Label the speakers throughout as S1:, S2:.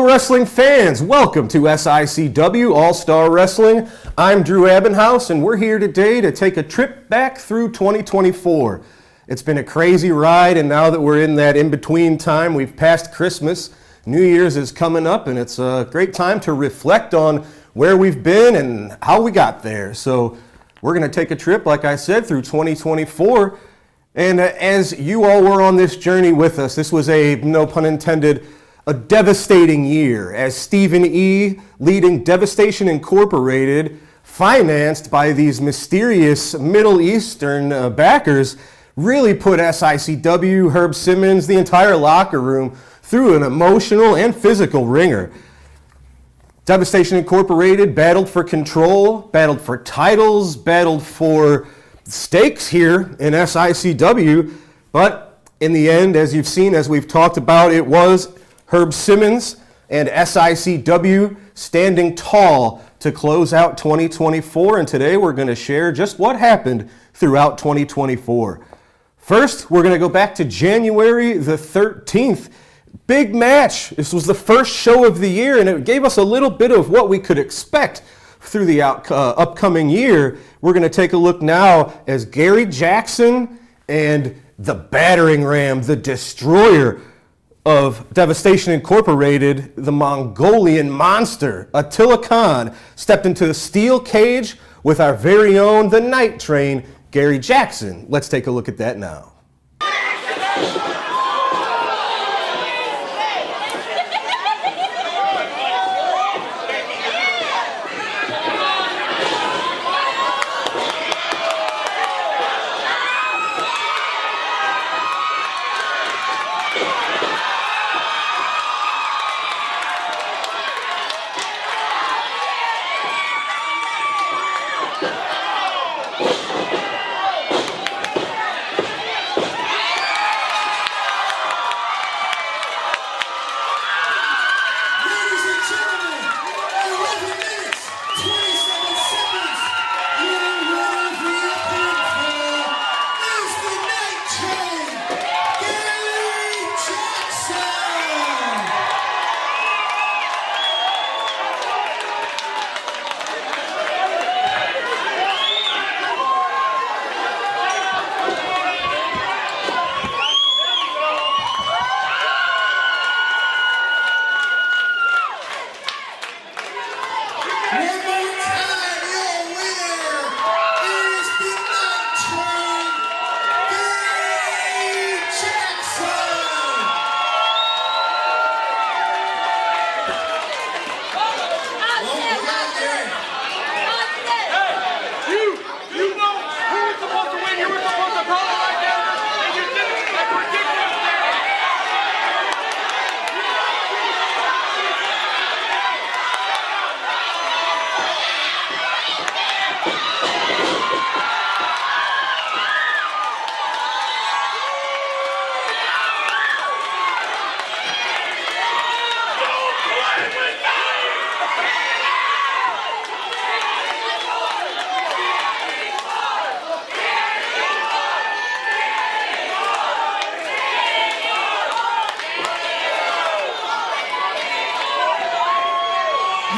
S1: Hello wrestling fans, welcome to SICW All-Star Wrestling. I'm Drew Abbenhouse and we're here today to take a trip back through 2024. It's been a crazy ride, and now that we're in that in-between time, we've passed Christmas, New Year's is coming up, and it's a great time to reflect on where we've been and how we got there. So we're going to take a trip, like I said, through 2024. And as you all were on this journey with us, this was a, no pun intended, a devastating year as Stephen E., leading Devastation Incorporated, financed by these mysterious Middle Eastern backers, really put SICW, Herb Simmons, the entire locker room through an emotional and physical ringer. Devastation Incorporated battled for control, battled for titles, battled for stakes here in SICW, but in the end, as you've seen, as we've talked about, it was Herb Simmons and SICW standing tall to close out 2024, and today we're going to share just what happened throughout 2024. First, we're going to go back to January the 13th. Big match. This was the first show of the year, and it gave us a little bit of what we could expect through the upcoming year. We're going to take a look now as Gary Jackson and the battering ram, the destroyer of Devastation Incorporated, the Mongolian monster, Attila Khan, stepped into the steel cage with our very own, the Night Train, Gary Jackson. Let's take a look at that now.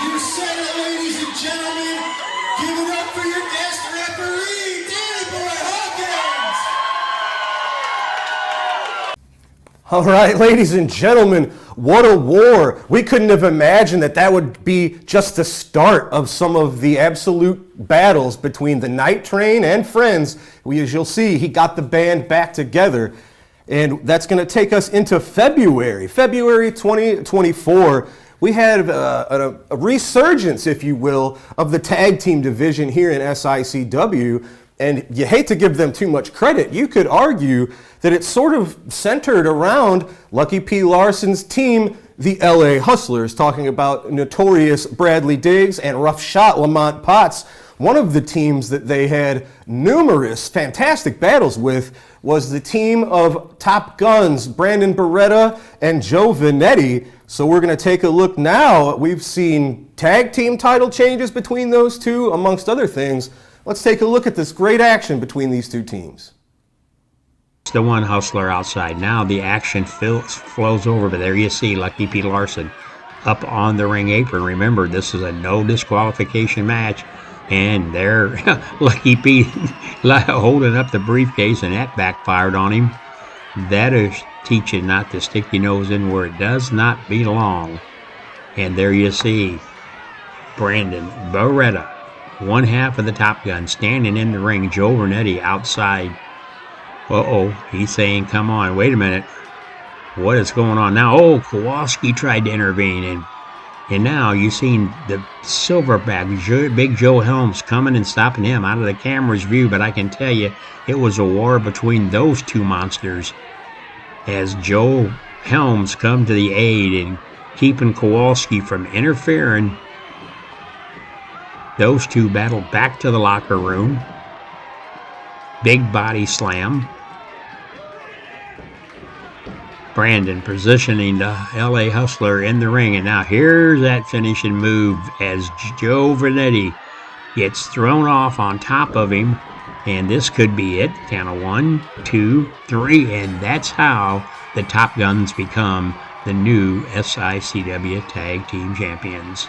S2: You said it, ladies and gentlemen. Give it up for your guest referee, Danny Boy Hawkins.
S1: All right, ladies and gentlemen, what a war. We couldn't have imagined that that would be just the start of some of the absolute battles between the Night Train and friends. As you'll see, he got the band back together. And that's going to take us into February 2024. We had a resurgence, if you will, of the tag team division here in SICW. And you hate to give them too much credit. You could argue that it's sort of centered around Lucky P. Larson's team, the LA Hustlers, talking about notorious Bradley Diggs and rough shot Lamont Potts. One of the teams that they had numerous fantastic battles with was the team of Top Guns, Brandon Beretta and Joe Vanetti. So we're going to take a look now. We've seen tag team title changes between those two, amongst other things. Let's take a look at this great action between these two teams.
S3: It's the one hustler outside. Now the action flows over, but there you see Lucky P. Larson up on the ring apron. Remember, this is a no disqualification match. And there, Lucky Pete holding up the briefcase, and that backfired on him. That is teaching not to stick your nose in where it does not belong. And there you see Brandon Beretta, one half of the Top Gun, standing in the ring. Joe Vernetti outside. He's saying, come on, wait a minute. What is going on now? Oh, Kowalski tried to intervene, and now you've seen the silverback, Big Joe Helms, coming and stopping him out of the camera's view. But I can tell you, it was a war between those two monsters as Joe Helms come to the aid and keeping Kowalski from interfering. Those two battle back to the locker room. Big body slam. Brandon positioning the LA Hustler in the ring. And now here's that finishing move as Joe Vernetti gets thrown off on top of him. And this could be it. Count of 1, 2, 3. And that's how the Top Guns become the new SICW Tag Team Champions.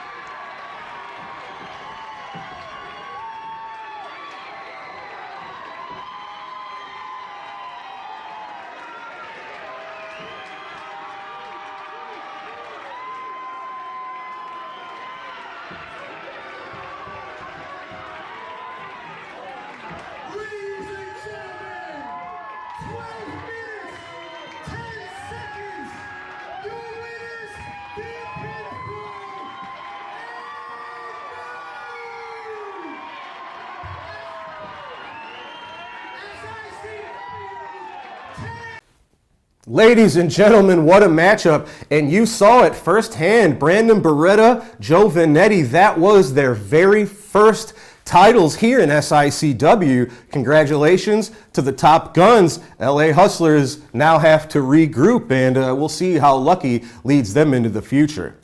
S1: Ladies and gentlemen, what a matchup. And you saw it firsthand. Brandon Beretta, Joe Vernetti, that was their very first titles here in SICW. Congratulations to the Top Guns. LA Hustlers now have to regroup, and we'll see how Lucky leads them into the future.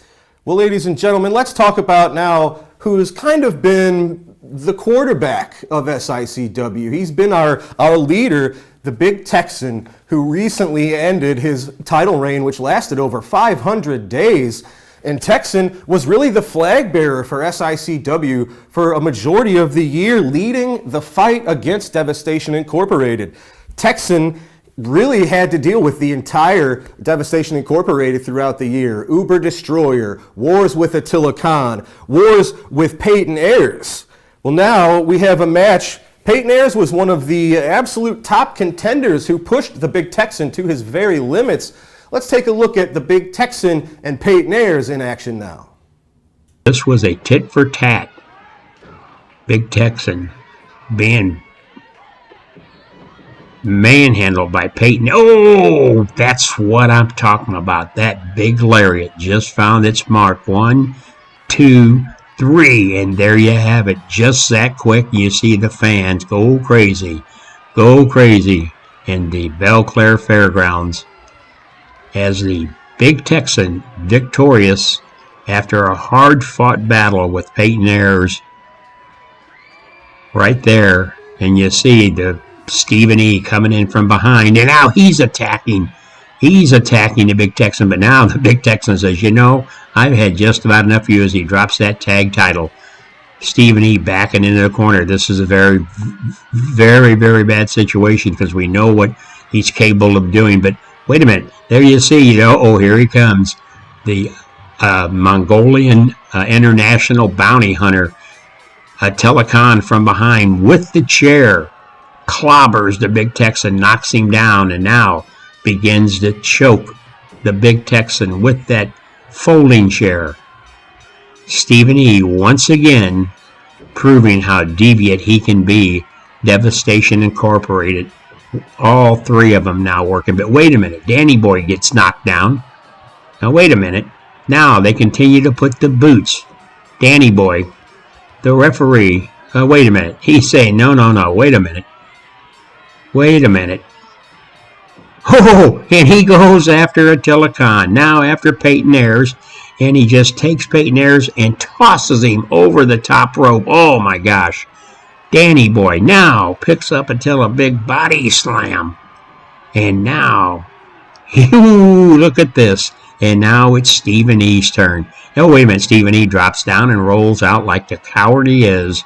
S1: Well, ladies and gentlemen, let's talk about now who's kind of been the quarterback of SICW. He's been our leader, the Big Texan, who recently ended his title reign, which lasted over 500 days. And Texan was really the flag bearer for SICW for a majority of the year, leading the fight against Devastation Incorporated. Texan really had to deal with the entire Devastation Incorporated throughout the year. Uber Destroyer, wars with Attila Khan, wars with Peyton Ayers. Well, now we have a match. Peyton Ayers was one of the absolute top contenders who pushed the Big Texan to his very limits. Let's take a look at the Big Texan and Peyton Ayers in action now.
S3: This was a tit for tat. Big Texan being manhandled by Peyton. Oh, that's what I'm talking about. That big lariat just found its mark. 1, 2, 3, and there you have it. Just that quick, you see the fans go crazy in the Belclair Fairgrounds as the Big Texan victorious after a hard-fought battle with Peyton Ayers right there. And you see the Stephen E. coming in from behind, and now he's attacking the Big Texan. But now the Big Texan says, you know, I've had just about enough of you, as he drops that tag title. Stephen E. backing into the corner. This is a very, very, very bad situation because we know what he's capable of doing. But wait a minute. There you see, here he comes. The Mongolian international bounty hunter, Attila Khan, from behind with the chair. Clobbers the Big Texan, knocks him down, and now begins to choke the Big Texan with that folding chair. Stephen E. once again proving how deviant he can be. Devastation Incorporated. All three of them now working. But wait a minute. Danny Boy gets knocked down. Now wait a minute. Now they continue to put the boots. Danny Boy, the referee, wait a minute. He's saying, no, wait a minute. Oh, and he goes after Attila Khan. Now after Peyton Ayers, and he just takes Peyton Ayers and tosses him over the top rope. Oh my gosh. Danny Boy now picks up Attila, big body slam. And now, look at this. And now it's Stephen E's turn. Oh, wait a minute. Stephen E. drops down and rolls out like the coward he is.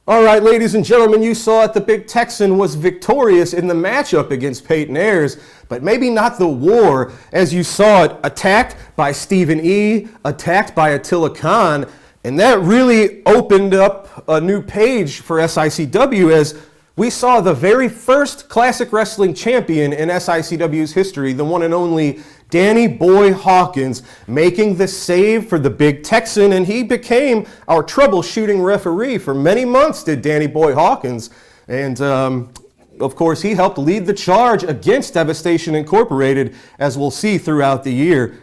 S1: All right, ladies and gentlemen, you saw it. The Big Texan was victorious in the matchup against Peyton Ayers, but maybe not the war, as you saw it attacked by Stephen E., attacked by Attila Khan, and that really opened up a new page for SICW as we saw the very first classic wrestling champion in SICW's history, the one and only Danny Boy Hawkins, making the save for the Big Texan, and he became our troubleshooting referee for many months, did Danny Boy Hawkins. And of course, he helped lead the charge against Devastation Incorporated, as we'll see throughout the year.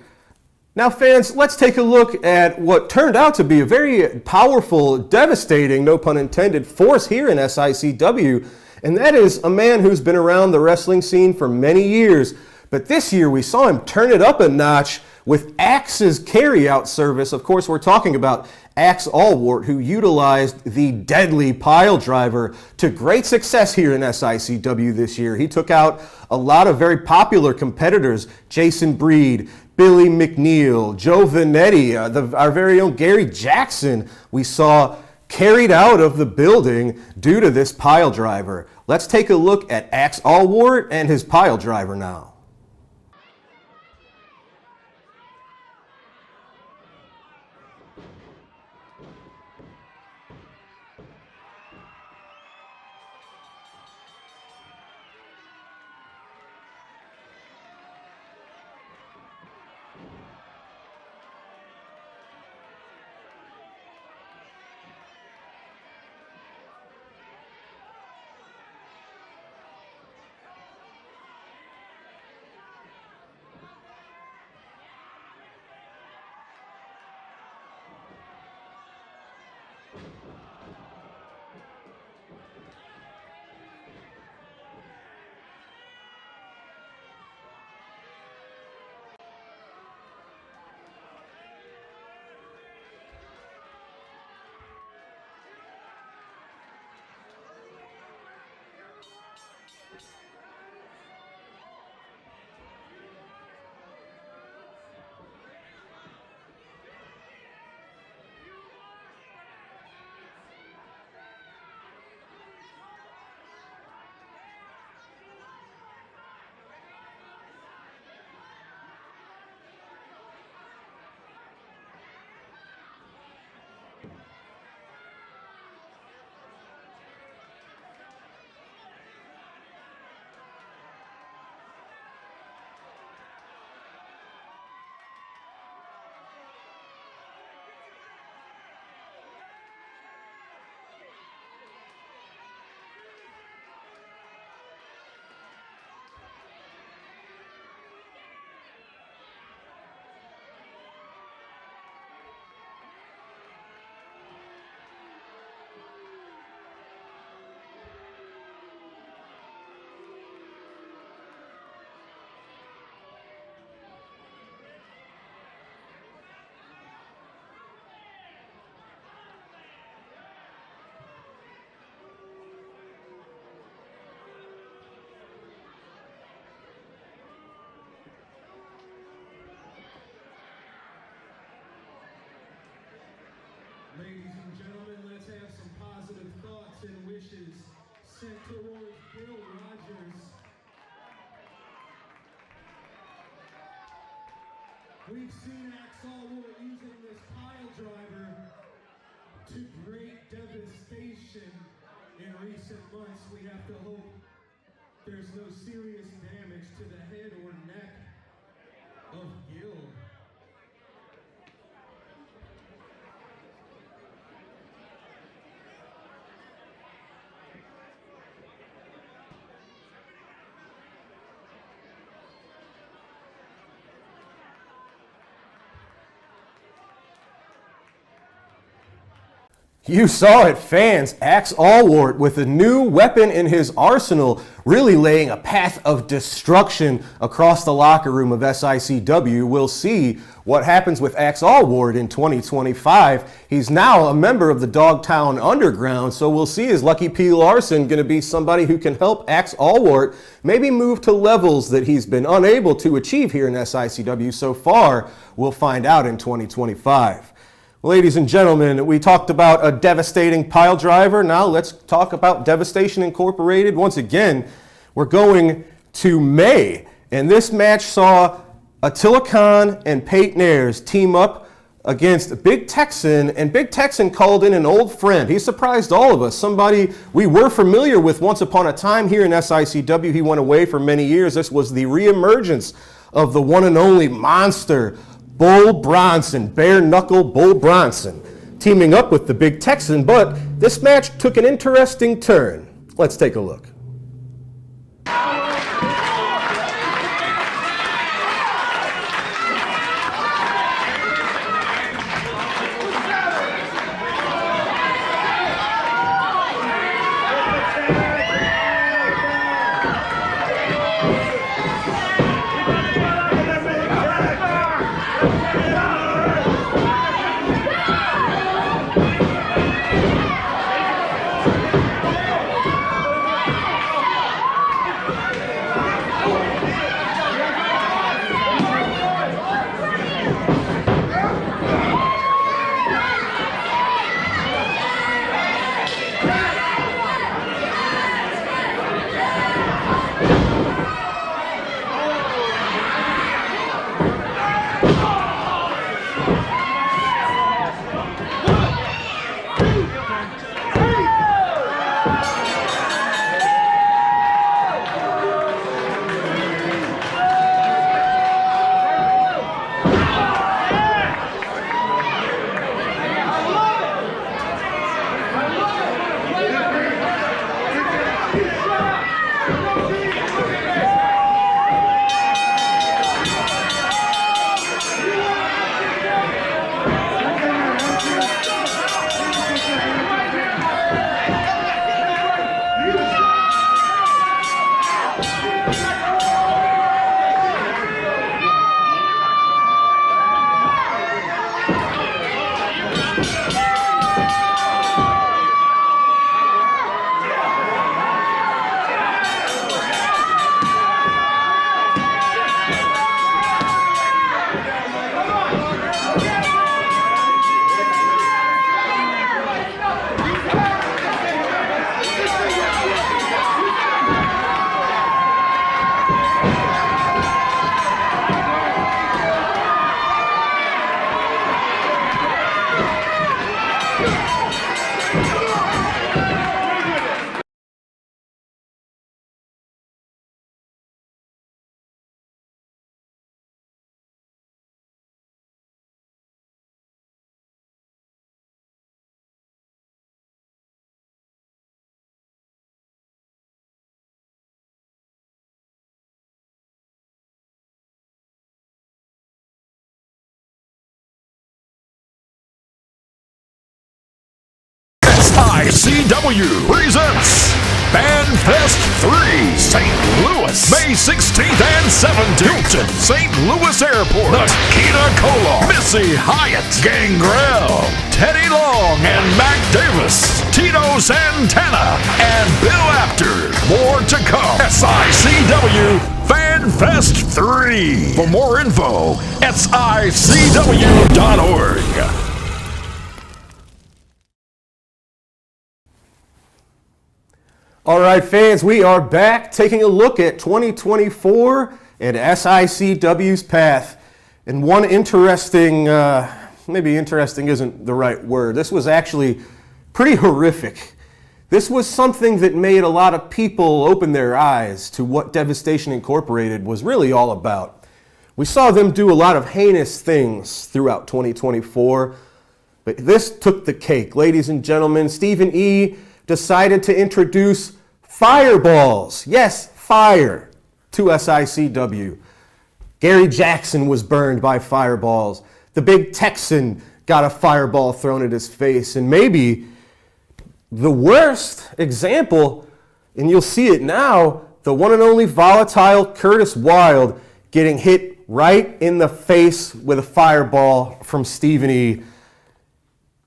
S1: Now, fans, let's take a look at what turned out to be a very powerful, devastating, no pun intended, force here in SICW, and that is a man who's been around the wrestling scene for many years. But this year, we saw him turn it up a notch with Axe's carry-out service. Of course, we're talking about Axe Allwart, who utilized the deadly pile driver to great success here in SICW this year. He took out a lot of very popular competitors, Jason Breed, Billy McNeil, Joe Vanetti, our very own Gary Jackson, we saw carried out of the building due to this pile driver. Let's take a look at Axe Allwart and his pile driver now.
S2: Ladies and gentlemen, let's have some positive thoughts and wishes sent towards Bill Rogers. We've seen Axe Allwart using this pile driver to great devastation in recent months. We have to hope there's no serious damage to the head or neck of Gil.
S1: You saw it, fans. Axe Allwart with a new weapon in his arsenal, really laying a path of destruction across the locker room of SICW. We'll see what happens with Axe Allwart in 2025. He's now a member of the Dogtown Underground, so we'll see, is Lucky P. Larson going to be somebody who can help Axe Allwart maybe move to levels that he's been unable to achieve here in SICW so far? We'll find out in 2025. Ladies and gentlemen, we talked about a devastating pile driver. Now let's talk about Devastation Incorporated. Once again, we're going to May, and this match saw Attila Khan and Peyton Ayers team up against Big Texan, and Big Texan called in an old friend. He surprised all of us, somebody we were familiar with once upon a time here in SICW. He went away for many years. This was the reemergence of the one and only monster, Bull Bronson, bare knuckle Bull Bronson, teaming up with the Big Texan, but this match took an interesting turn. Let's take a look.
S4: SICW presents FanFest 3, St. Louis, May 16th and 17th. Hilton, St. Louis Airport, Nakina Koloff, Missy Hyatt, Gangrel, Teddy Long and Mac Davis, Tito Santana, and Bill Apter. More to come. SICW FanFest 3. For more info, SICW.org.
S1: All right, fans, we are back taking a look at 2024 and SICW's path. And one interesting, maybe interesting isn't the right word. This was actually pretty horrific. This was something that made a lot of people open their eyes to what Devastation Incorporated was really all about. We saw them do a lot of heinous things throughout 2024, but this took the cake. Ladies and gentlemen, Stephen E. decided to introduce fireballs, yes, fire, to SICW. Gary Jackson was burned by fireballs. The Big Texan got a fireball thrown at his face, and maybe the worst example, and you'll see it now, the one and only volatile Curtis Wilde getting hit right in the face with a fireball from Stephen E.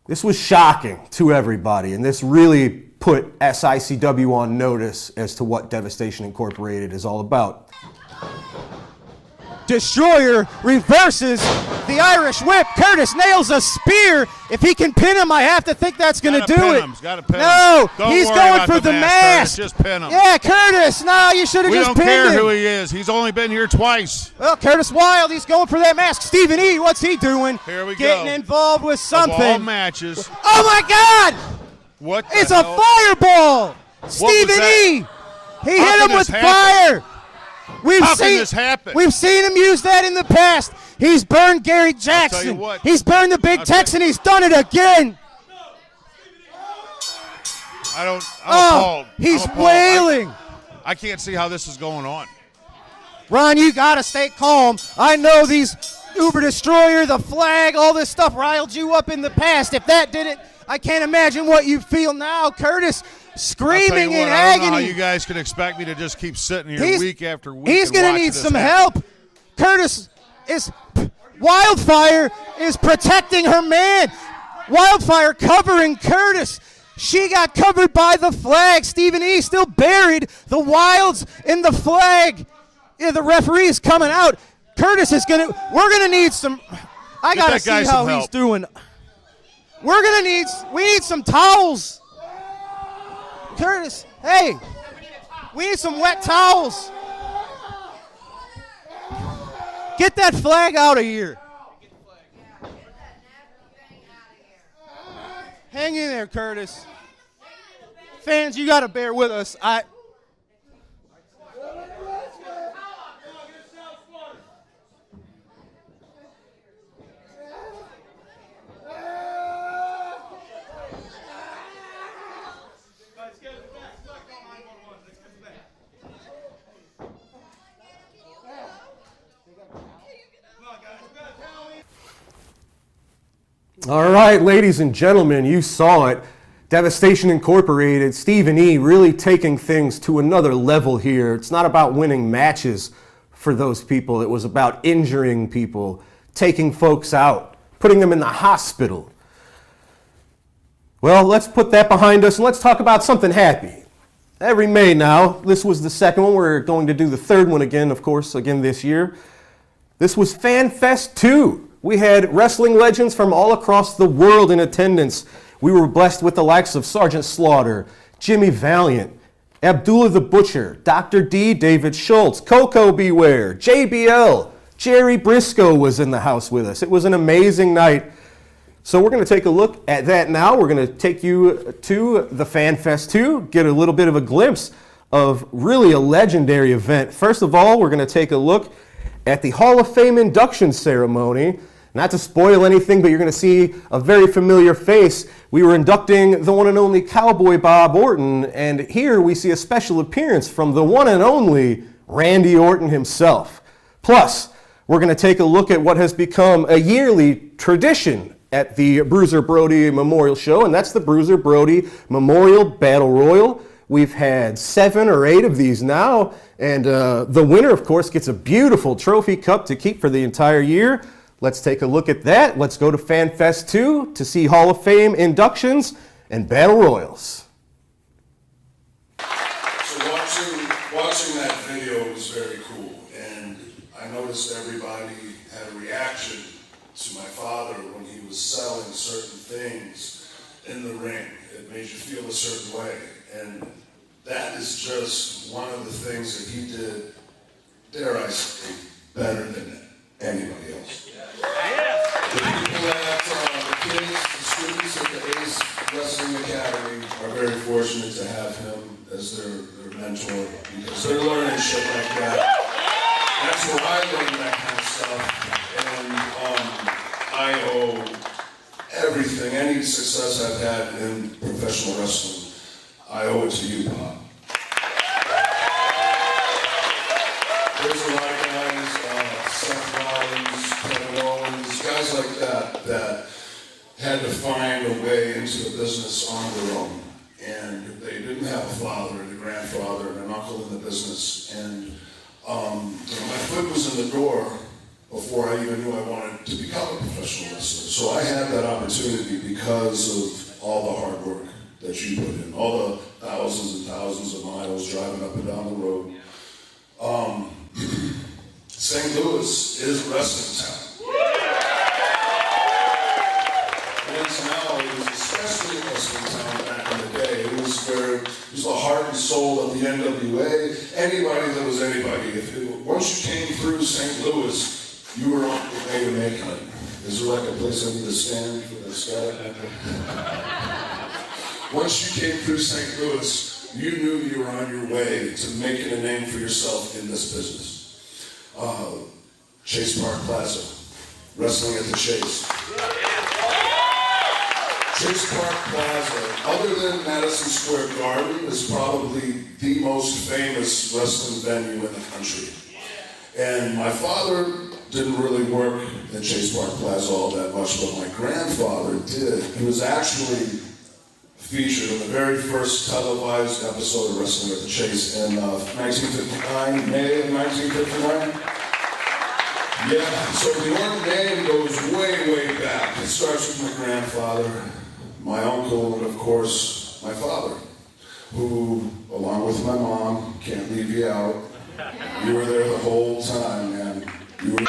S1: This was shocking to everybody, and this really put SICW on notice as to what Devastation Incorporated is all about.
S5: Destroyer reverses the Irish whip. Curtis nails a spear. If he can pin him, I have to think that's going to do it. No, he's going for the mask.
S6: Just pin him.
S5: Yeah, Curtis. No, you should have just pinned him.
S6: We don't care who he is. He's only been here twice.
S5: Well, Curtis Wilde, he's going for that mask. Stephen E., what's he doing?
S6: Here we go.
S5: Getting involved with something.
S6: Of all matches.
S5: Oh, my God.
S6: What?
S5: It's a fireball. Stephen E. He hit him with fire.
S6: How can this happen?
S5: We've seen him use that in the past. He's burned Gary Jackson. He's burned the Big Tex, and he's done it again. He's wailing.
S6: I can't see how this is going on.
S5: Ron, you got to stay calm. I know these Uber Destroyer, the flag, all this stuff riled you up in the past. If that didn't, I can't imagine what you feel now. Curtis screaming in agony.
S6: I don't know how you guys can expect me to just keep sitting here week after week.
S5: He's going to need some help. Curtis is Wildfire is protecting her man. Wildfire covering Curtis. She got covered by the flag. Stephen E. still buried. The Wilds in the flag. Yeah, the referee is coming out. Curtis is going to – we're going to need some – I got to see how he's doing. We're going to need – we need some towels. Curtis, hey, we need some wet towels. Get that flag out of here. Hang in there, Curtis. Fans, you got to bear with us.
S1: All right, ladies and gentlemen, you saw it. Devastation Incorporated, Stephen E. really taking things to another level here. It's not about winning matches for those people. It was about injuring people, taking folks out, putting them in the hospital. Well, let's put that behind us and let's talk about something happy. Every May now, this was the second one. We're going to do the third one again, of course, again this year. This was FanFest 2. We had wrestling legends from all across the world in attendance. We were blessed with the likes of Sergeant Slaughter, Jimmy Valiant, Abdullah the Butcher, Dr. D, David Schultz, Coco Beware, JBL, Jerry Briscoe was in the house with us. It was an amazing night. So we're going to take a look at that now. We're going to take you to the FanFest 2, get a little bit of a glimpse of really a legendary event. First of all, we're going to take a look at the Hall of Fame induction ceremony. Not to spoil anything, but you're going to see a very familiar face. We were inducting the one and only Cowboy Bob Orton, and here we see a special appearance from the one and only Randy Orton himself. Plus, we're going to take a look at what has become a yearly tradition at the Bruiser Brody Memorial Show, and that's the Bruiser Brody Memorial Battle Royal. We've had 7 or 8 of these now, and the winner, of course, gets a beautiful trophy cup to keep for the entire year. Let's take a look at that. Let's go to FanFest 2 to see Hall of Fame inductions and Battle Royals.
S7: So watching that video was very cool, and I noticed everybody had a reaction to my father when he was selling certain things in the ring. It made you feel a certain way, and that is just one of the things that he did, dare I say, better than anybody else. The people at the kids, the students at the Ace Wrestling Academy are very fortunate to have him as their mentor because they're learning shit like that. That's where I learned that kind of stuff, and I owe everything, any success I've had in professional wrestling, I owe it to you, Bob. There's a lot of guys, Seth Rollins, Kevin Owens, guys like that had to find a way into the business on their own. and they didn't have a father and a grandfather and an uncle in the business. And my foot was in the door before I even knew I wanted to become a professional wrestler. So I had that opportunity because of all the hard work that you put in, all the thousands and thousands of miles driving up and down the road. St. Louis is wrestling town. It is now, it was especially a wrestling town back in the day. It was the heart and soul of the NWA. Anybody that was anybody. Once you came through St. Louis, you were on your way to making it. Is there like a place I need to stand for the static? Once you came through St. Louis, you knew you were on your way to making a name for yourself in this business. Chase Park Plaza, wrestling at the Chase. Chase Park Plaza, other than Madison Square Garden, is probably the most famous wrestling venue in the country. And my father didn't really work at Chase Park Plaza all that much, but my grandfather did. He was actually featured in the very first televised episode of Wrestling at the Chase in 1959, May of 1959. Yeah, so the Orton name goes way, way back. It starts with my grandfather, my uncle, and of course, my father, who, along with my mom, can't leave you out. You were there the whole time, man. You were...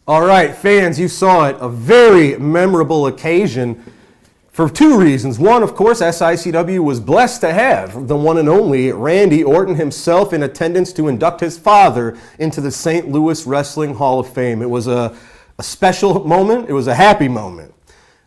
S1: All right, fans, you saw it. A very memorable occasion for two reasons. One, of course, SICW was blessed to have the one and only Randy Orton himself in attendance to induct his father into the St. Louis Wrestling Hall of Fame. It was a special moment. It was a happy moment.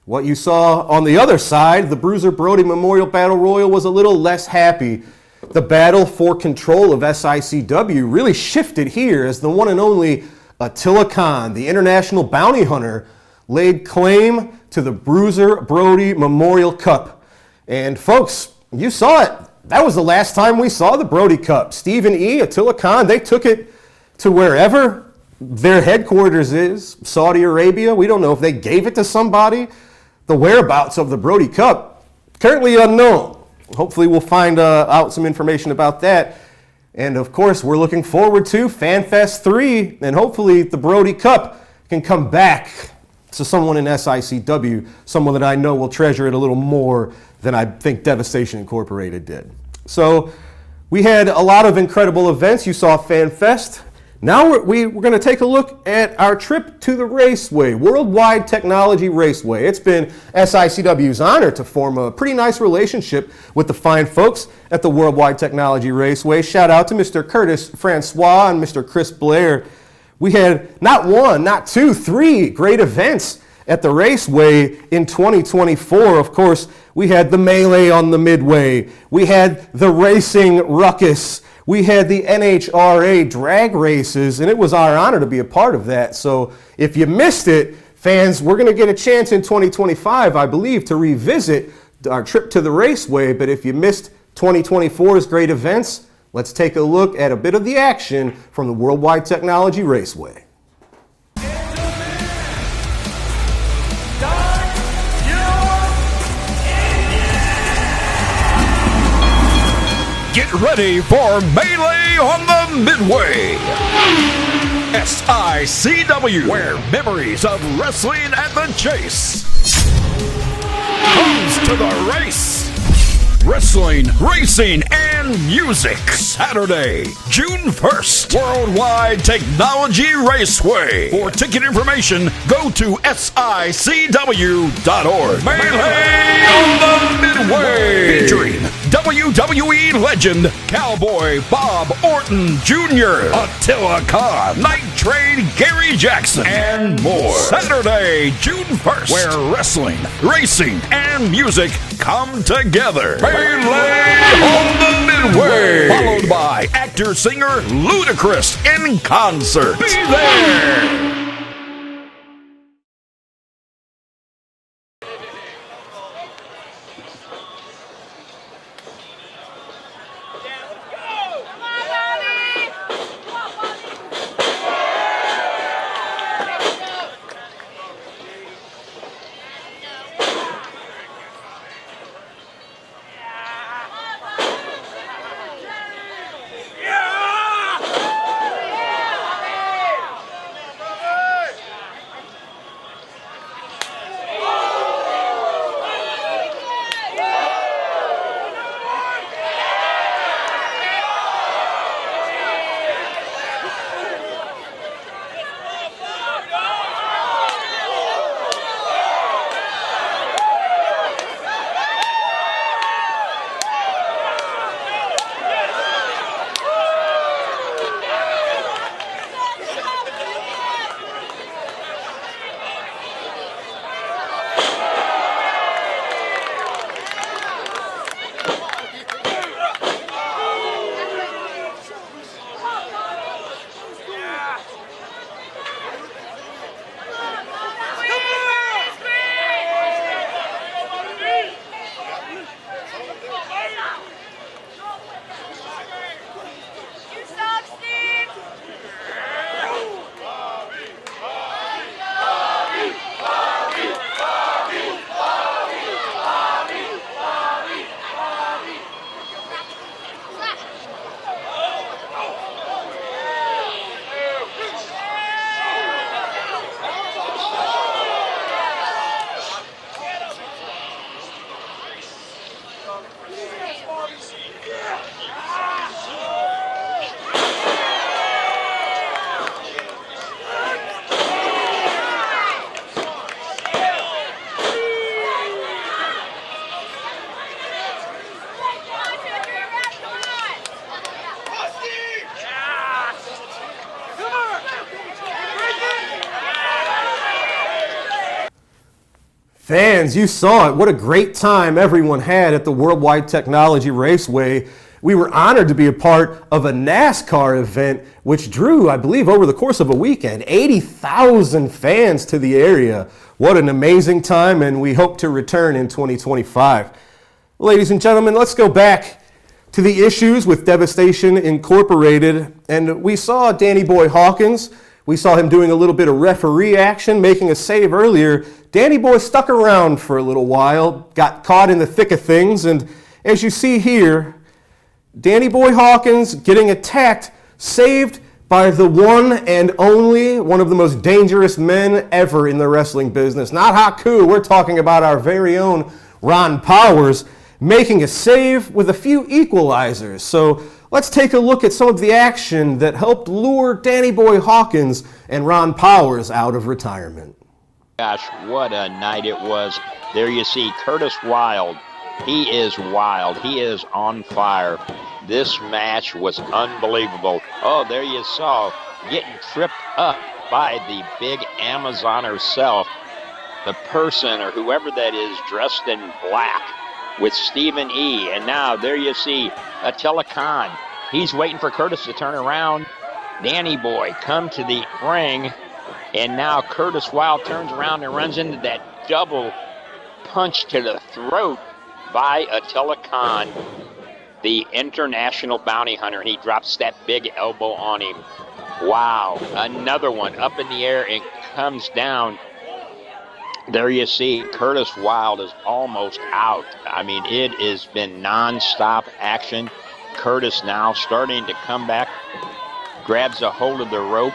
S1: What you saw on the other side, the Bruiser Brody Memorial Battle Royal, was a little less happy. The battle for control of SICW really shifted here as the one and only Attila Khan, the international bounty hunter, laid claim to the Bruiser Brody Memorial Cup. And folks, you saw it. That was the last time we saw the Brody Cup. Stephen E., Attila Khan, they took it to wherever their headquarters is, Saudi Arabia. We don't know if they gave it to somebody. The whereabouts of the Brody Cup, currently unknown. Hopefully we'll find out some information about that. And of course, we're looking forward to FanFest 3, and hopefully the Brody Cup can come back So someone in SICW, someone that I know will treasure it a little more than I think Devastation Incorporated did. So we had a lot of incredible events. You saw FanFest. Now we're going to take a look at our trip to the Raceway, Worldwide Technology Raceway. It's been SICW's honor to form a pretty nice relationship with the fine folks at the Worldwide Technology Raceway. Shout out to Mr. Curtis Francois and Mr. Chris Blair. We had not one, not two, three great events at the Raceway in 2024. Of course, we had the Melee on the Midway. We had the Racing Ruckus. We had the NHRA drag races, and it was our honor to be a part of that. So if you missed it, fans, we're going to get a chance in 2025, I believe, to revisit our trip to the Raceway. But if you missed 2024's great events, let's take a look at a bit of the action from the Worldwide Technology Raceway.
S4: Get ready for Melee on the Midway. SICW, where memories of wrestling at the chase comes to the race. Wrestling, racing, and music. Saturday, June 1st, Worldwide Technology Raceway. For ticket information, go to SICW.org. Melee on the Midway. Featuring WWE legend Cowboy Bob Orton Jr., Attila Khan, Night Train Gary Jackson, and more. Saturday, June 1st, where wrestling, racing, and music come together. Melee on the Midway. Followed by actor-singer Ludacris in concert. Be there.
S1: Fans, you saw it. What a great time everyone had at the Worldwide Technology Raceway. We were honored to be a part of a NASCAR event, which drew, I believe, over the course of a weekend, 80,000 fans to the area. What an amazing time, and we hope to return in 2025. Ladies and gentlemen, let's go back to the issues with Devastation Incorporated. And we saw Danny Boy Hawkins. We saw him doing a little bit of referee action, making a save earlier. Danny Boy stuck around for a little while, got caught in the thick of things, and as you see here, Danny Boy Hawkins getting attacked, saved by the one and only, one of the most dangerous men ever in the wrestling business. Not Haku, we're talking about our very own Ron Powers, making a save with a few equalizers. So let's take a look at some of the action that helped lure Danny Boy Hawkins and Ron Powers out of retirement.
S8: Gosh, what a night it was. There you see Curtis Wild. He is wild. He is on fire. This match was unbelievable. Oh, there you saw, getting tripped up by the big Amazon herself. The person, or whoever that is, dressed in black with Stephen E. And now there you see Attila Khan. He's waiting for Curtis to turn around. Danny Boy come to the ring. And now Curtis Wild turns around and runs into that double punch to the throat by Attila Khan, the international bounty hunter. And he drops that big elbow on him. Wow, another one up in the air and comes down. There you see Curtis Wild is almost out. I mean, it has been non-stop action. Curtis now starting to come back, grabs a hold of the rope.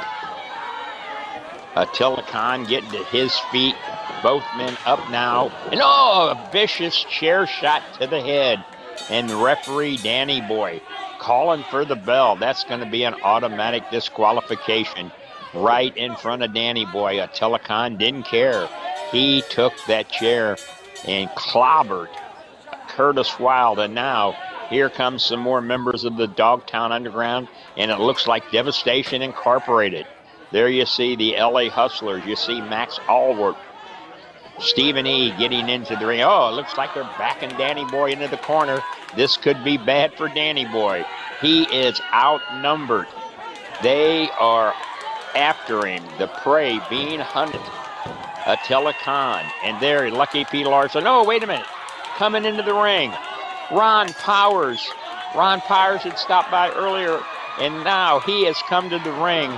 S8: Attila Khan getting to his feet. Both men up now. And oh, a vicious chair shot to the head. And referee Danny Boy calling for the bell. That's going to be an automatic disqualification right in front of Danny Boy. Attila Khan didn't care. He took that chair and clobbered Curtis Wild. And now here comes some more members of the Dogtown Underground. And it looks like Devastation Incorporated. There you see the LA Hustlers. You see Max Allworth. Stephen E. getting into the ring. Oh, it looks like they're backing Danny Boy into the corner. This could be bad for Danny Boy. He is outnumbered. They are after him. The prey being hunted. Attila Khan. And there, Lucky P. Larson. Oh, wait a minute. Coming into the ring. Ron Powers. Ron Powers had stopped by earlier, and now he has come to the ring.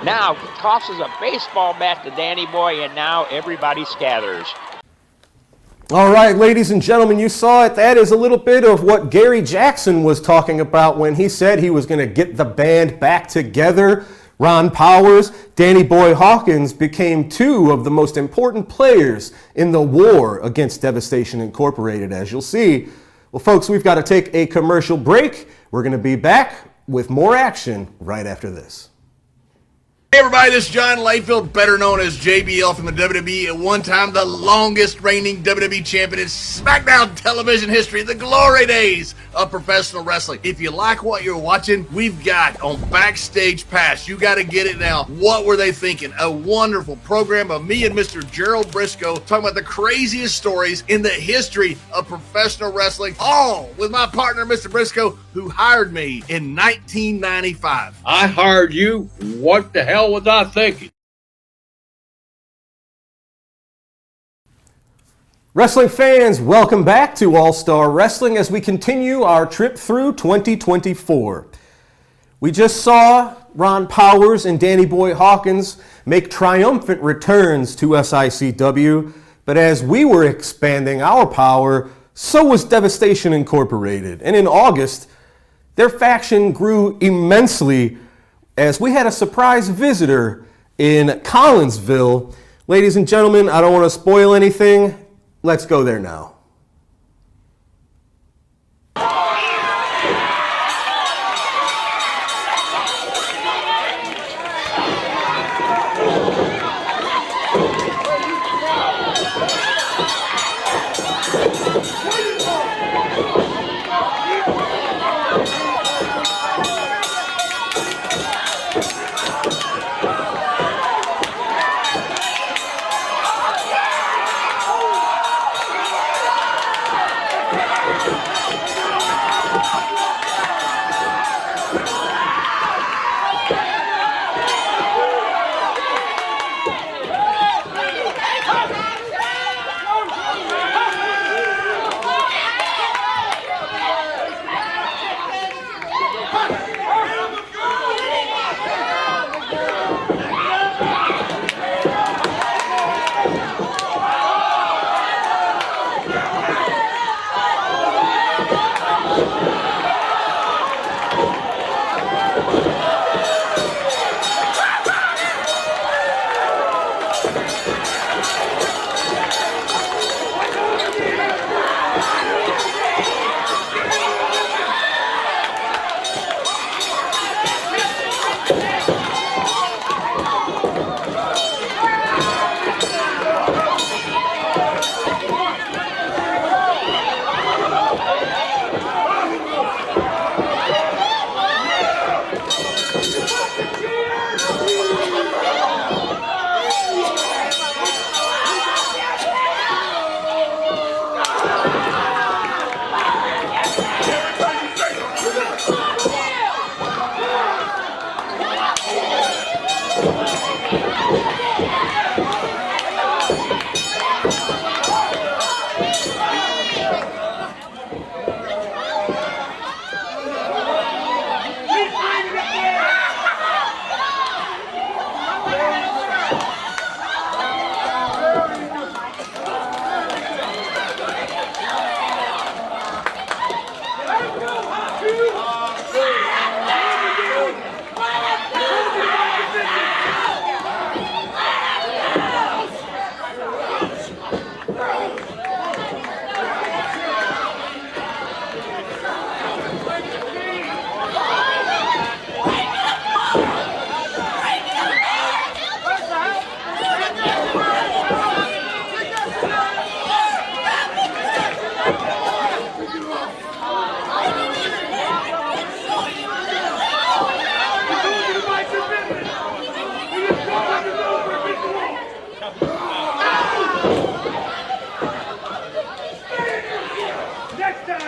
S8: Now tosses a baseball bat to Danny Boy, and now everybody scatters.
S1: All right, ladies and gentlemen, you saw it. That is a little bit of what Gary Jackson was talking about when he said he was going to get the band back together. Ron Powers, Danny Boy Hawkins became two of the most important players in the war against Devastation Incorporated, as you'll see. Well, folks, we've got to take a commercial break. We're going to be back with more action right after this.
S9: Hey everybody, this is John Layfield, better known as JBL from the WWE, at one time the longest reigning WWE champion in SmackDown television history, the glory days of professional wrestling. If you like what you're watching, we've got on Backstage Pass, you got to get it now. What were they thinking? A wonderful program of me and Mr. Gerald Briscoe talking about the craziest stories in the history of professional wrestling, all with my partner, Mr. Briscoe, who hired me in 1995.
S10: I hired you. What the hell was I thinking?
S1: Wrestling fans, welcome back to All-Star Wrestling as we continue our trip through 2024. We just saw Ron Powers and Danny Boy Hawkins make triumphant returns to SICW, but as we were expanding our power, so was Devastation Incorporated. And in August, their faction grew immensely as we had a surprise visitor in Collinsville. Ladies and gentlemen, I don't want to spoil anything. Let's go there now.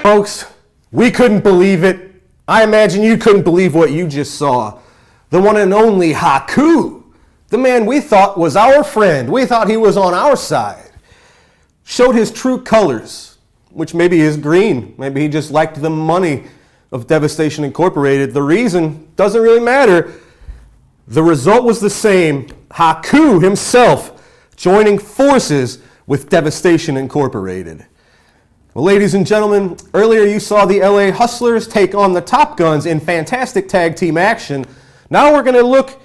S1: Folks, we couldn't believe it. I imagine you couldn't believe what you just saw. The one and only Haku, the man we thought was our friend, we thought he was on our side, showed his true colors, which maybe is green. Maybe he just liked the money of Devastation Incorporated. The reason doesn't really matter. The result was the same. Haku himself joining forces with Devastation Incorporated. Well, ladies and gentlemen, earlier you saw the LA Hustlers take on the Top Guns in fantastic tag team action. Now we're going to look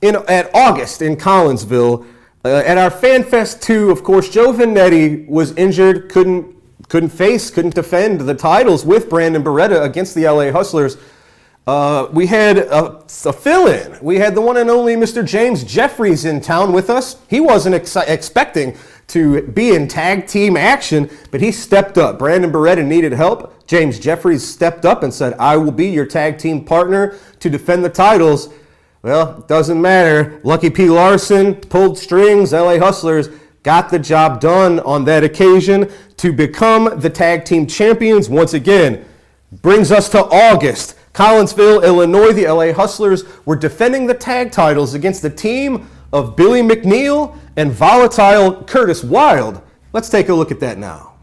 S1: at August in Collinsville. At our Fan Fest 2, of course, Joe Vendetti was injured, couldn't defend the titles with Brandon Beretta against the LA Hustlers. We had a fill-in. We had the one and only Mr. James Jeffries in town with us. He wasn't expecting to be in tag team action, but he stepped up. Brandon Beretta needed help. James Jeffries stepped up and said, I will be your tag team partner to defend the titles. Well, it doesn't matter. Lucky P. Larson pulled strings. LA Hustlers got the job done on that occasion to become the tag team champions once again. Brings us to August. Collinsville, Illinois, the LA Hustlers were defending the tag titles against the team of Billy McNeil and volatile Curtis Wilde. Let's take a look at that now.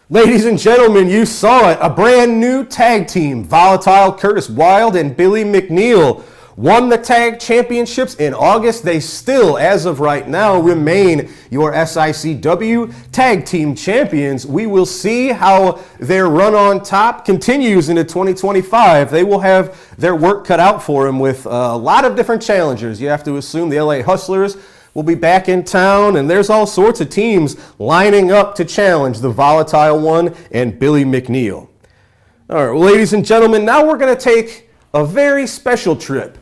S1: Ladies and gentlemen, you saw it. A brand new tag team. Volatile Curtis Wilde and Billy McNeil won the tag championships in August. They still, as of right now, remain your SICW tag team champions. We will see how their run on top continues into 2025. They will have their work cut out for them with a lot of different challengers. You have to assume the LA Hustlers will be back in town, and there's all sorts of teams lining up to challenge the Volatile One and Billy McNeil. All right, well, ladies and gentlemen, now we're going to take a very special trip.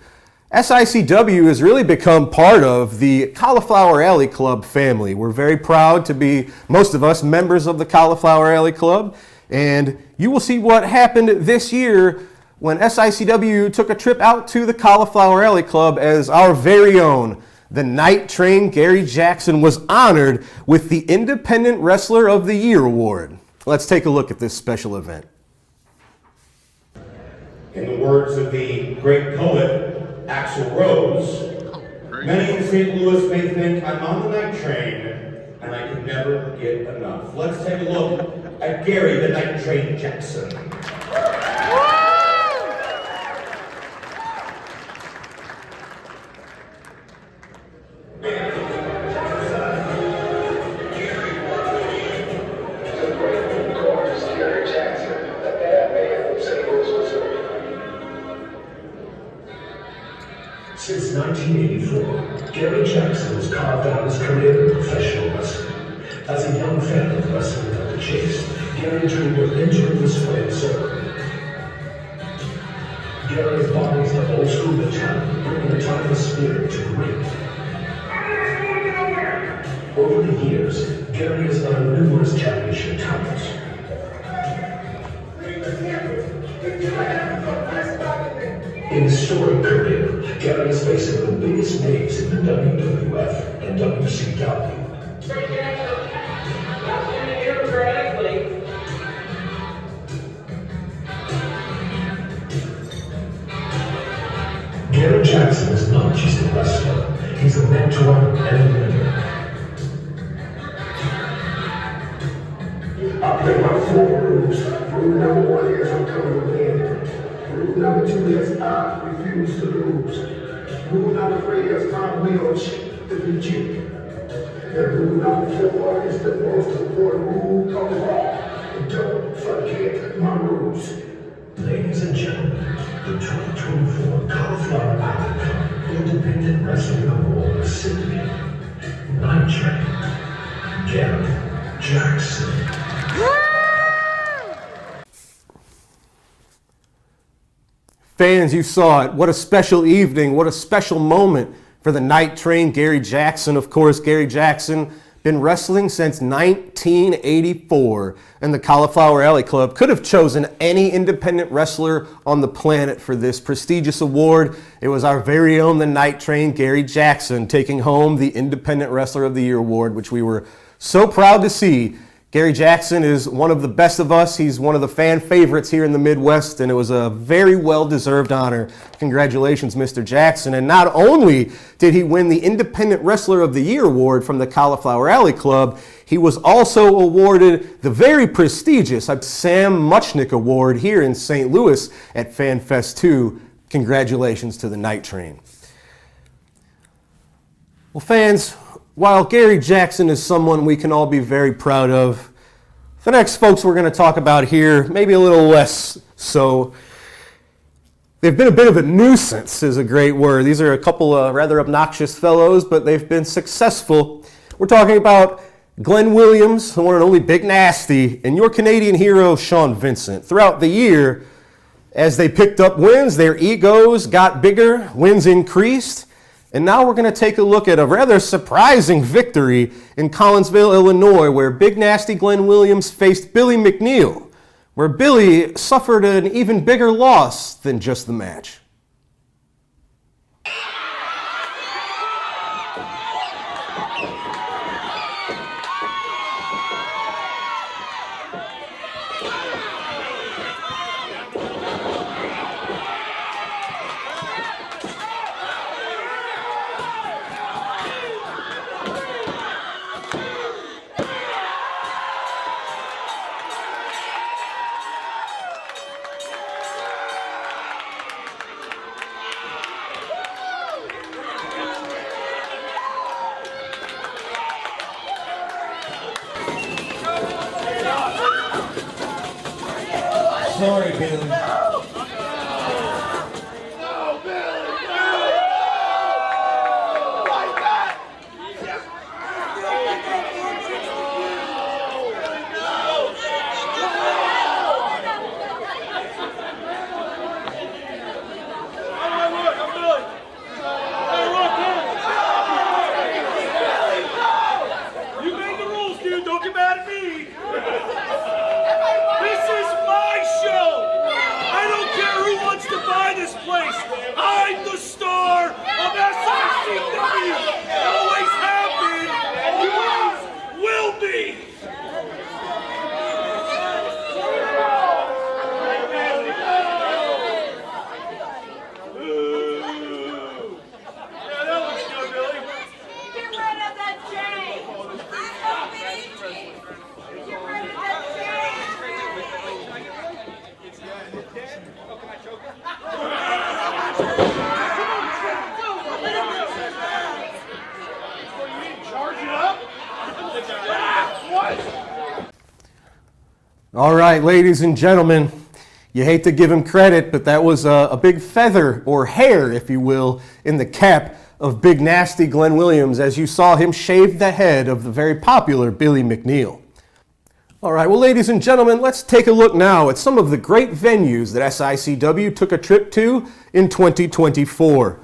S1: SICW has really become part of the Cauliflower Alley Club family. We're very proud to be, most of us, members of the Cauliflower Alley Club, and you will see what happened this year when SICW took a trip out to the Cauliflower Alley Club as our very own the Night Train Gary Jackson was honored with the Independent Wrestler of the Year award. Let's take a look at this special event.
S11: In the words of the great poet Axl Rose, many in St. Louis may think I'm on the night train and I could never get enough. Let's take a look at Gary the Night Train Jackson.
S12: Gary Jackson, the bad man from St. Louis, Since 1984, Gary Jackson has carved out his career in professional wrestling. As a young fan of wrestling without the chase, Gary dreamed of entering this flame circle. Gary embodies the old school mentality, bringing a timeless spirit to the ring. Over the years, Gary has earned numerous championship titles. In his storied career, Gary is facing the biggest names in the WWF and WCW. Gary Jackson is not just a wrestler, he's a mentor and a leader. I play by 4 rules. Rule number 1 is I'm coming to win. Rule number 2 is I refuse to lose. Rule number 3 is I will cheat to be cheap. And rule number 4 is the most important rule of all. Don't forget my rules. Ladies and gentlemen, the 2024 Cauliflower Alley Cup Independent Wrestling Award recipient, Night Train, Gary Jackson.
S1: Fans, you saw it. What a special evening. What a special moment for the Night Train, Gary Jackson. Of course, Gary Jackson been wrestling since 1984, and the Cauliflower Alley Club could have chosen any independent wrestler on the planet for this prestigious award. It was our very own, the Night Train, Gary Jackson, taking home the Independent Wrestler of the Year award, which we were so proud to see. Gary Jackson is one of the best of us. He's one of the fan favorites here in the Midwest, and it was a very well-deserved honor. Congratulations, Mr. Jackson. And not only did he win the Independent Wrestler of the Year award from the Cauliflower Alley Club, he was also awarded the very prestigious Sam Muchnick Award here in St. Louis at FanFest 2. Congratulations to the Night Train. Well, fans, while Gary Jackson is someone we can all be very proud of, the next folks we're going to talk about here, maybe a little less so. They've been a bit of a nuisance, is a great word. These are a couple of rather obnoxious fellows, but they've been successful. We're talking about Glenn Williams, the one and only Big Nasty, and your Canadian hero, Sean Vincent. Throughout the year, as they picked up wins, their egos got bigger, wins increased. And now we're going to take a look at a rather surprising victory in Collinsville, Illinois, where Big Nasty Glenn Williams faced Billy McNeil, where Billy suffered an even bigger loss than just the match.
S2: Sorry, Billy.
S13: You made the rules, dude. Don't get mad at me. This is my show. I don't care who wants to buy this place. I'm the star of SICW. Always have been. Always will be. Yeah, that looks good, Billy.
S14: Get rid of that chain. I hope it itchy. Get rid of that
S13: Charge it up. What?
S1: All right, ladies and gentlemen, You hate to give him credit, but that was a big feather, or hair, if you will, in the cap of Big Nasty Glenn Williams as you saw him shave the head of the very popular Billy McNeil. All right, well, ladies and gentlemen, let's take a look now at some of the great venues that SICW took a trip to in 2024.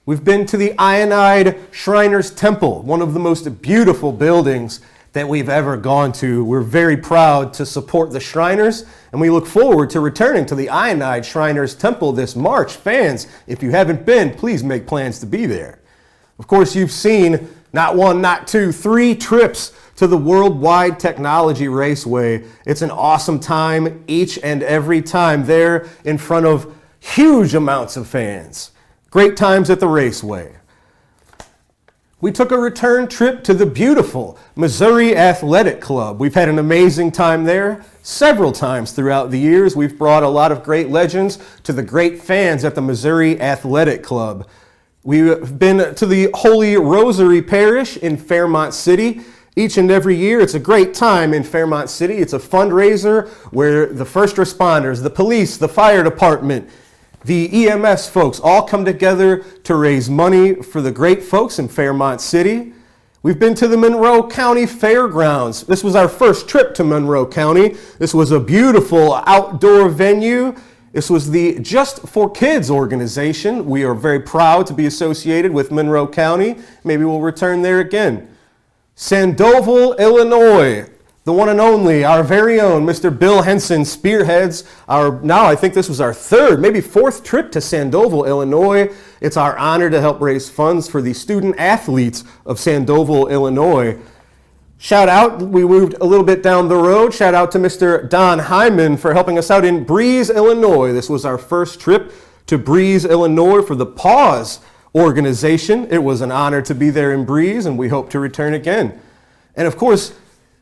S1: We've been to the Ionide Shriners Temple, one of the most beautiful buildings that we've ever gone to. We're very proud to support the Shriners, and we look forward to returning to the Ionide Shriners Temple this March. Fans, if you haven't been, please make plans to be there. Of course, you've seen not one, not two, 3 trips to the Worldwide Technology Raceway. It's an awesome time each and every time there in front of huge amounts of fans. Great times at the raceway. We took a return trip to the beautiful Missouri Athletic Club. We've had an amazing time there several times throughout the years. We've brought a lot of great legends to the great fans at the Missouri Athletic Club. We've been to the Holy Rosary Parish in Fairmont City. Each and every year, it's a great time in Fairmont City. It's a fundraiser where the first responders, the police, the fire department, the EMS folks all come together to raise money for the great folks in Fairmont City. We've been to the Monroe County Fairgrounds. This was our first trip to Monroe County. This was a beautiful outdoor venue. This was the Just for Kids organization. We are very proud to be associated with Monroe County. Maybe we'll return there again. Sandoval, Illinois. The one and only, our very own Mr. Bill Henson spearheads now I think this was our 3rd, maybe 4th trip to Sandoval, Illinois. It's our honor to help raise funds for the student athletes of Sandoval, Illinois. Shout out, we moved a little bit down the road. Shout out to Mr. Don Hyman for helping us out in Breeze, Illinois. This was our first trip to Breeze, Illinois for the Pause organization. It was an honor to be there in Breeze, and we hope to return again. And of course,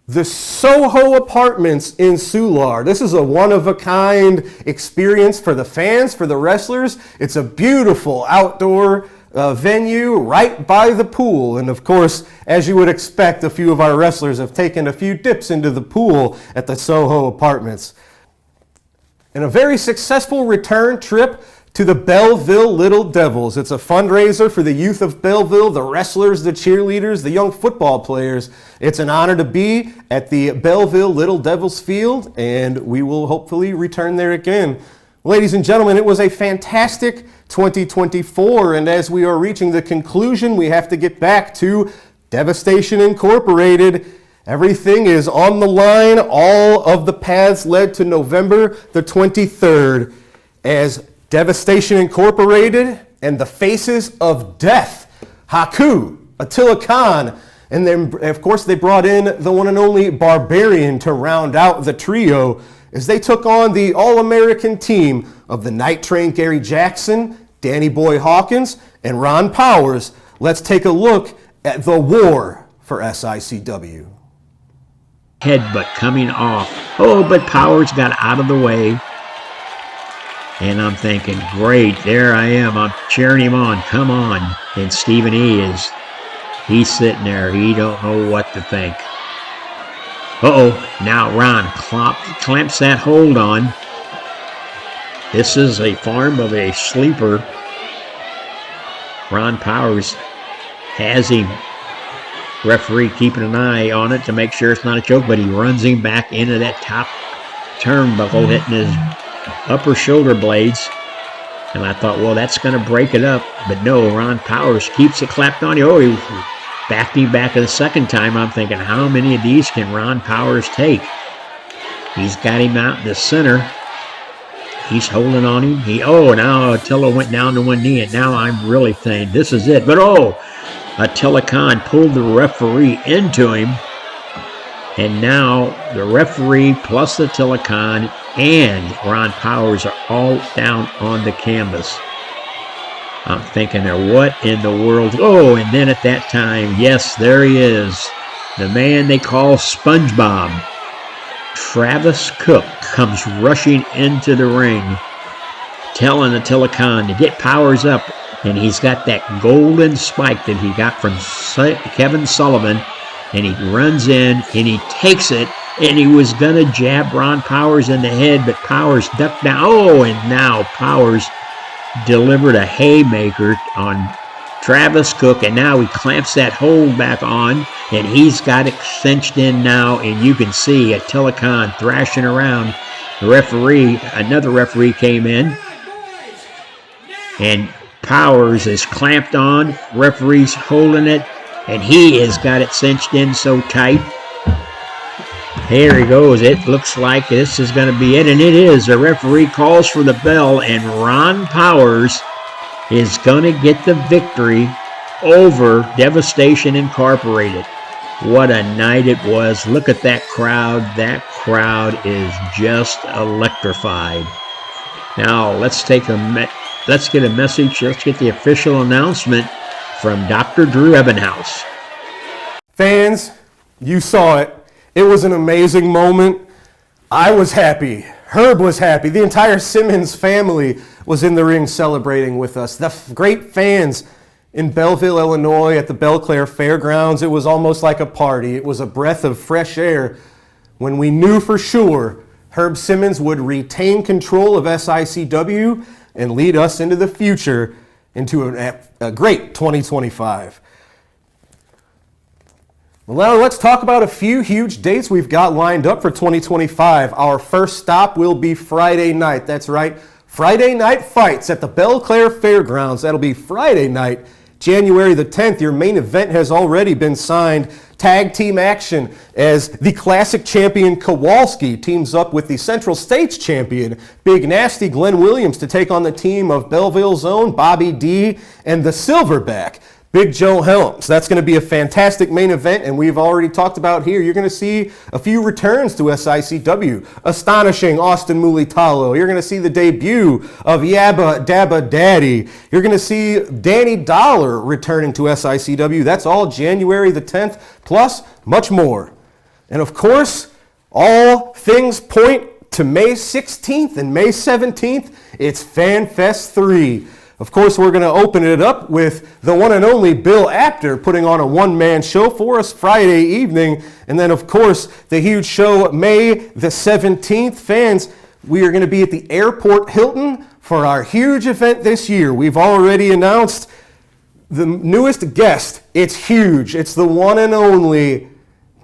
S1: the Soho Apartments in Soulard. This is a one-of-a-kind experience for the fans, for the wrestlers. It's a beautiful outdoor venue right by the pool. And of course, as you would expect, a few of our wrestlers have taken a few dips into the pool at the Soho Apartments. And a very successful return trip to the Belleville Little Devils. It's a fundraiser for the youth of Belleville, the wrestlers, the cheerleaders, the young football players. It's an honor to be at the Belleville Little Devils field, and we will hopefully return there again. Ladies and gentlemen, it was a fantastic 2024, and as we are reaching the conclusion, we have to get back to Devastation Incorporated. Everything is on the line. All of the paths led to November the 23rd as Devastation Incorporated and the Faces of Death, Haku, Attila Khan, and then, of course, they brought in the one and only Barbarian to round out the trio as they took on the All-American team of the Night Train Gary Jackson, Danny Boy Hawkins, and Ron Powers. Let's take a look at the war for SICW.
S3: Headbutt coming off. Oh, but Powers got out of the way. And I'm thinking, great, there I am. I'm cheering him on. Come on. And Stephen E. he's sitting there. He don't know what to think. Now Ron clamps that hold on. This is a form of a sleeper. Ron Powers has him. Referee keeping an eye on it to make sure it's not a choke, but he runs him back into that top turnbuckle, hitting his upper shoulder blades. And I thought, well, that's going to break it up. But no, Ron Powers keeps it clapped on you. He backed him back the second time. I'm thinking, how many of these can Ron Powers take? He's got him out in the center. He's holding on him. Now Attila went down to one knee, and now I'm really thinking, this is it. But Attila Khan pulled the referee into him. And now the referee plus Attila Khan and Ron Powers are all down on the canvas. I'm thinking, what in the world? And then at that time, yes, there he is. The man they call SpongeBob. Travis Cook comes rushing into the ring, telling Attila Khan to get Powers up. And he's got that golden spike that he got from Kevin Sullivan. And he runs in and he takes it. and he was going to jab Ron Powers in the head, but Powers ducked down. Oh, and now Powers delivered a haymaker on Travis Cook, and now he clamps that hold back on, and he's got it cinched in now, and you can see a Telecon thrashing around. The referee, another referee came in, and Powers is clamped on. Referee's holding it, and he has got it cinched in so tight. Here he goes. It looks like this is going to be it, and it is. The referee calls for the bell, and Ron Powers is going to get the victory over Devastation Incorporated. What a night it was. Look at that crowd. That crowd is just electrified. Now, let's get a message. Let's get the official announcement from Dr. Drew Ebenhouse.
S1: Fans, you saw it. It was an amazing moment. I was happy. Herb was happy. The entire Simmons family was in the ring celebrating with us. The great fans in Belleville, Illinois at the Belclaire Fairgrounds. It was almost like a party. It was a breath of fresh air when we knew for sure Herb Simmons would retain control of SICW and lead us into the future into a great 2025. Well, now let's talk about a few huge dates we've got lined up for 2025. Our first stop will be Friday night. That's right, Friday night fights at the Belclaire Fairgrounds. That'll be Friday night, January the 10th. Your main event has already been signed. Tag team action as the classic champion Kowalski teams up with the Central States champion Big Nasty Glenn Williams to take on the team of Belleville's own Bobby D and the Silverback Big Joe Helms. That's going to be a fantastic main event, and we've already talked about here. You're going to see a few returns to SICW. Astonishing Austin Mulitalo. You're going to see the debut of Yabba Dabba Daddy. You're going to see Danny Dollar returning to SICW. That's all January the 10th, plus much more. And of course, all things point to May 16th and May 17th. It's FanFest 3. Of course, we're going to open it up with the one and only Bill Apter putting on a one-man show for us Friday evening. And then, of course, the huge show May the 17th. Fans, we are going to be at the Airport Hilton for our huge event this year. We've already announced the newest guest. It's huge. It's the one and only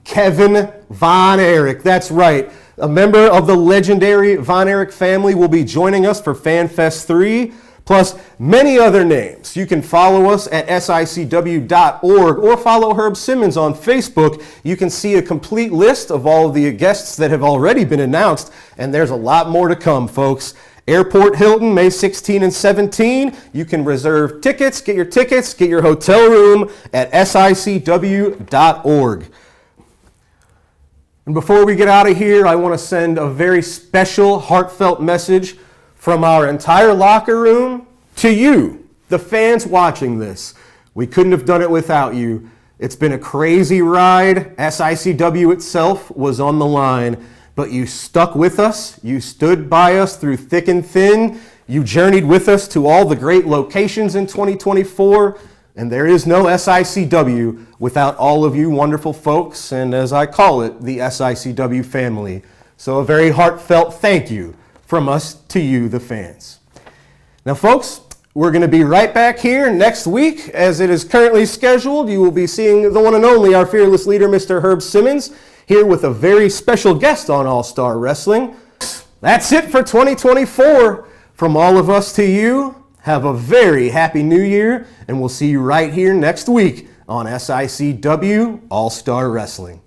S1: Kevin Von Erich. That's right. A member of the legendary Von Erich family will be joining us for FanFest 3. Plus many other names. You can follow us at SICW.org or follow Herb Simmons on Facebook. You can see a complete list of all of the guests that have already been announced, and there's a lot more to come, folks. Airport Hilton, May 16 and 17. You can reserve tickets, get your hotel room at SICW.org. And before we get out of here, I want to send a very special, heartfelt message from our entire locker room to you, the fans watching this. We couldn't have done it without you. It's been a crazy ride. SICW itself was on the line, but you stuck with us. You stood by us through thick and thin. You journeyed with us to all the great locations in 2024. And there is no SICW without all of you wonderful folks, and as I call it, the SICW family. So a very heartfelt thank you from us to you, the fans. Now, folks, we're going to be right back here next week. As it is currently scheduled, you will be seeing the one and only, our fearless leader, Mr. Herb Simmons, here with a very special guest on All-Star Wrestling. That's it for 2024. From all of us to you, have a very happy new year, and we'll see you right here next week on SICW All-Star Wrestling.